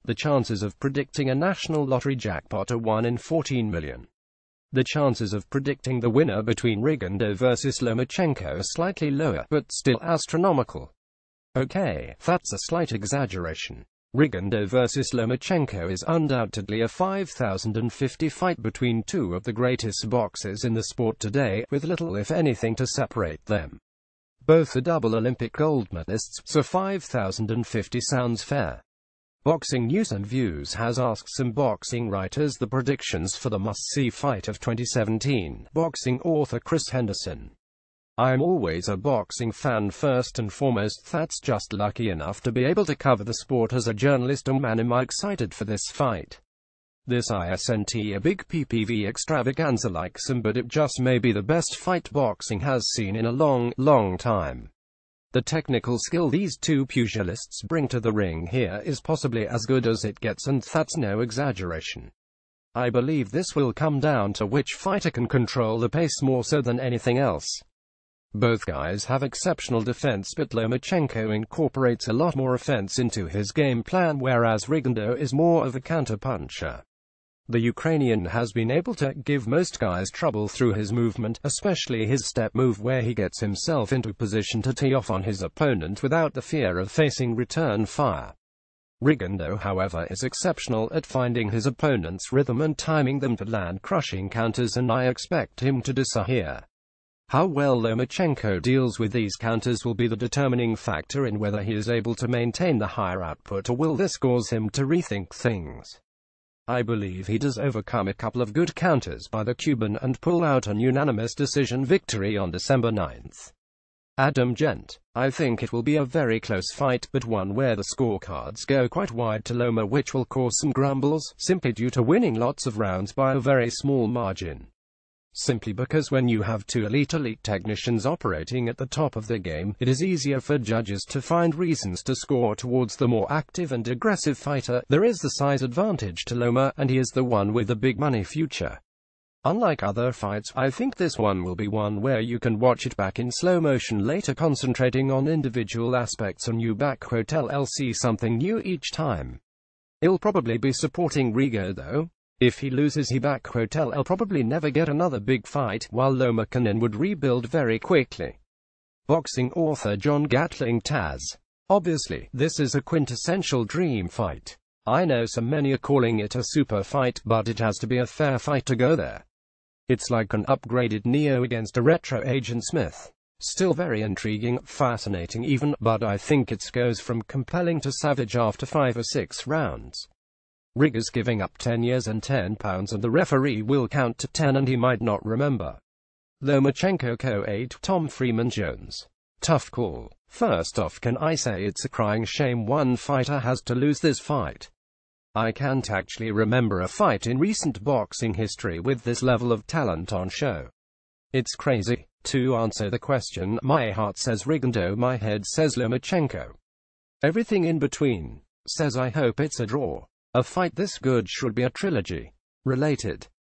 The chances of predicting a national lottery jackpot are 1 in 14 million. The chances of predicting the winner between Rigondeaux versus Lomachenko are slightly lower, but still astronomical. Okay, that's a slight exaggeration. Rigondeaux versus Lomachenko is undoubtedly a 5,050 fight between two of the greatest boxers in the sport today, with little if anything to separate them. Both are double Olympic gold medalists, so 5,050 sounds fair. Boxing News and Views has asked some boxing writers the predictions for the must-see fight of 2017. Boxing author Chris Henderson. I'm always a boxing fan first and foremost. That's just lucky enough to be able to cover the sport as a journalist, and man am I excited for this fight. This isn't a big PPV extravaganza like some, but it just may be the best fight boxing has seen in a long time. The technical skill these two pugilists bring to the ring here is possibly as good as it gets, and that's no exaggeration. I believe this will come down to which fighter can control the pace more so than anything else. Both guys have exceptional defense, but Lomachenko incorporates a lot more offense into his game plan, whereas Rigondeaux is more of a counterpuncher. The Ukrainian has been able to give most guys trouble through his movement, especially his step move, where he gets himself into position to tee off on his opponent without the fear of facing return fire. Rigondeaux, however, is exceptional at finding his opponent's rhythm and timing them to land crushing counters, and I expect him to do so here. How well Lomachenko deals with these counters will be the determining factor in whether he is able to maintain the higher output, or will this cause him to rethink things. I believe he does overcome a couple of good counters by the Cuban and pull out an unanimous decision victory on December 9th. Adam Gent. I think it will be a very close fight, but one where the scorecards go quite wide to Loma, which will cause some grumbles, simply due to winning lots of rounds by a very small margin. Simply because when you have two elite technicians operating at the top of the game, it is easier for judges to find reasons to score towards the more active and aggressive fighter. There is the size advantage to Loma, and he is the one with the big money future. Unlike other fights, I think this one will be one where you can watch it back in slow motion later, concentrating on individual aspects, and you see something new each time. He'll probably be supporting Rigo though. If he loses, he'll probably never get another big fight, while Loma would rebuild very quickly. Boxing author John Gatling Taz. Obviously, this is a quintessential dream fight. I know so many are calling it a super fight, but it has to be a fair fight to go there. It's like an upgraded Neo against a retro Agent Smith. Still very intriguing, fascinating even, but I think it goes from compelling to savage after 5 or 6 rounds. Rigo's giving up 10 years and 10 pounds, and the referee will count to 10 and he might not remember. Lomachenko Co-8 Tom Freeman Jones. Tough call. First off, can I say it's a crying shame one fighter has to lose this fight. I can't actually remember a fight in recent boxing history with this level of talent on show. It's crazy. To answer the question, my heart says Rigondeaux, my head says Lomachenko. Everything in between says I hope it's a draw. A fight this good should be a trilogy. Related.